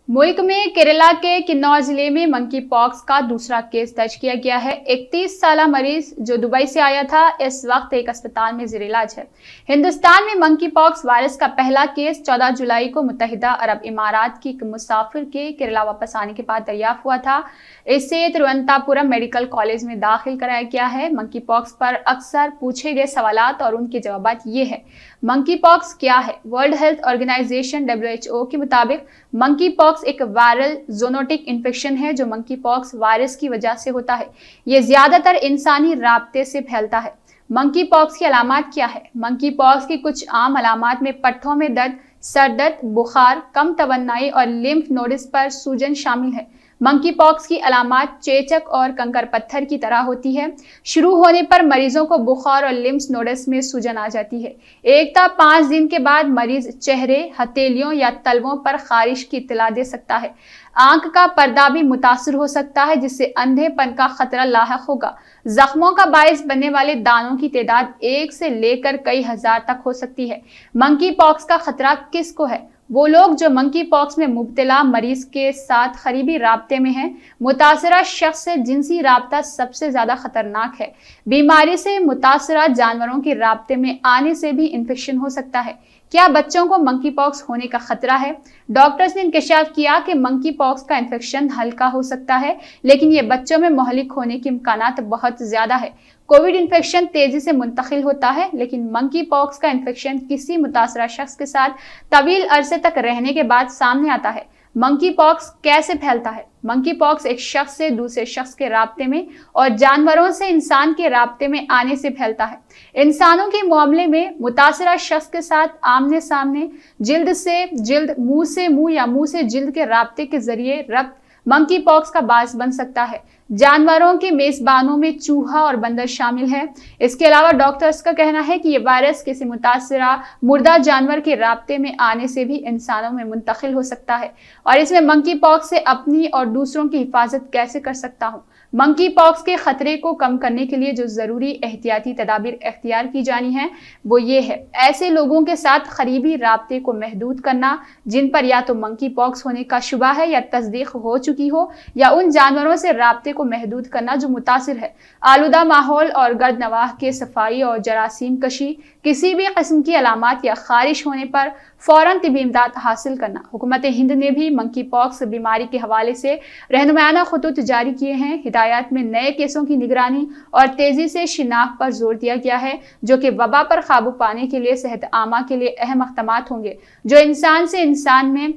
मुल्क में केरला के किन्नौर जिले में मंकी पॉक्स का दूसरा केस दर्ज किया गया है। 31 साला मरीज जो दुबई से आया था इस वक्त एक अस्पताल में जेर इलाज है। हिंदुस्तान में मंकी पॉक्स वायरस का पहला केस 14 जुलाई को मुत्तहिदा अरब इमारात की एक मुसाफिर के केरला वापस आने के बाद दरियाफ्त हुआ था। इसे तिरुवनंतपुरम मेडिकल कॉलेज में दाखिल कराया गया है। मंकी पॉक्स पर अक्सर पूछे गए सवालात और उनके जवाबात ये है। मंकी पॉक्स क्या है? वर्ल्ड हेल्थ ऑर्गेनाइजेशन WHO के मुताबिक मंकी पॉक्स एक वायरल ज़ूनोटिक इन्फेक्शन है जो मंकी पॉक्स वायरस की वजह से होता है। ये ज्यादातर इंसानी राब्ते से फैलता है। मंकी पॉक्स की अलामात क्या है? मंकी पॉक्स की कुछ आम अलामात में पट्टों में दर्द, सर दर्द, बुखार, कम तवन्नाई और लिम्फ नोड्स पर सूजन शामिल है। मंकी पॉक्स की अलामात चेचक और कंकर पत्थर की तरह होती है। शुरू होने पर मरीजों को बुखार और लिम्फ नोड्स में सूजन आ जाती है। 1 दिन के बाद मरीज चेहरे, हथेलियों या तलवों पर खारिश की इत्तला दे सकता है। आंख का पर्दा भी मुतासर हो सकता है जिससे अंधेपन का खतरा लाहक होगा। जख्मों का बायस बनने वाले दानों की तादाद 1 से लेकर कई हजार तक हो सकती है। मंकी पॉक्स का खतरा किसको है? वो लोग जो मंकी पॉक्स में मुब्तला मरीज के साथ करीबी राब्ते में हैं। मुतासरा शख्स से जिनसी राब्ता सबसे ज्यादा खतरनाक है। बीमारी से मुतासरा जानवरों के राब्ते में आने से भी इन्फेक्शन हो सकता है। क्या बच्चों को मंकी पॉक्स होने का खतरा है? डॉक्टर्स ने इंकशाफ किया कि मंकी पॉक्स का इन्फेक्शन हल्का हो सकता है, लेकिन ये बच्चों में मुहलिक होने की इम्कानात बहुत ज्यादा है। कोविड इन्फेक्शन तेजी से मुंतकिल होता है, लेकिन मंकी पॉक्स का इन्फेक्शन किसी मुतासरा शख्स के साथ तवील अरसे तक रहने के बाद सामने आता है। मंकी पॉक्स कैसे फैलता है? मंकी पॉक्स एक शख्स से दूसरे शख्स के राब्ते में और जानवरों से इंसान के राब्ते में आने से फैलता है। इंसानों के मामले में मुतासरा शख्स के साथ आमने सामने, जिल्द से जिल्द, मुंह से मुंह या मुंह से जिल्द के राब्ते के जरिए रक्त मंकी पॉक्स का बायस बन सकता है। जानवरों के मेजबानों में चूहा और बंदर शामिल है। इसके अलावा डॉक्टर्स का कहना है कि यह वायरस किसी मुतासरा मुर्दा जानवर के राब्ते में आने से भी इंसानों में मुंतकिल हो सकता है। और इसमें मंकी पॉक्स से अपनी और दूसरों की हिफाजत कैसे कर सकता हूँ? मंकी पॉक्स के खतरे को कम करने के लिए जो जरूरी एहतियाती तदाबीर इख्तियार की जानी है वो ये है। ऐसे लोगों के साथ करीबी राब्ते को महदूद करना जिन पर या तो मंकी पॉक्स होने का शुबा है या तस्दीक हो चुकी हो, या उन जानवरों से राब्ते को महदूद करना जो मुतासिर है। आलूदा माहौल और गर्द नवाह के सफाई और जरासीम कशी, किसी भी किस्म की अलामात या खारिश होने पर फौरन तिबी इमदाद हासिल करना। हुकूमत हिंद ने भी मंकी पॉक्स बीमारी के हवाले से रहनुमायाना खतूत जारी किए हैं। हिदायत में नए केसों की निगरानी और तेजी से शिनाख्त पर जोर दिया गया है, जो कि वबा पर काबू पाने के लिए सेहत आमा के लिए अहम अक़दामात होंगे, जो इंसान से इंसान में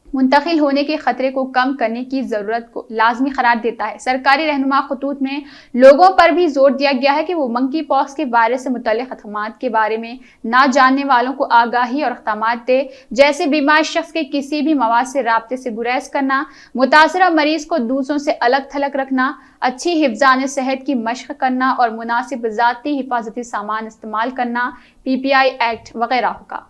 मुंतकिल होने के खतरे को कम करने की जरूरत को लाजमी करार देता है। सरकारी रहनुमा खतूत में लोगों पर भी जोर दिया गया है कि वो मंकी पॉक्स के वायरस से मुतल्लिक़ खतमात के बारे में ना जानने वालों को आगाही और अक़दामात दे, जैसे बीमार शख्स के किसी भी मवाद से राब्ते से गुरेज करना, मुतासरा मरीज को दूसरों से अलग थलग रखना, अच्छी हिफ्ज़ान सेहत की मशक़ करना और मुनासिब ज़ाती हिफाजती सामान इस्तेमाल करना, PPI एक्ट वगैरह का।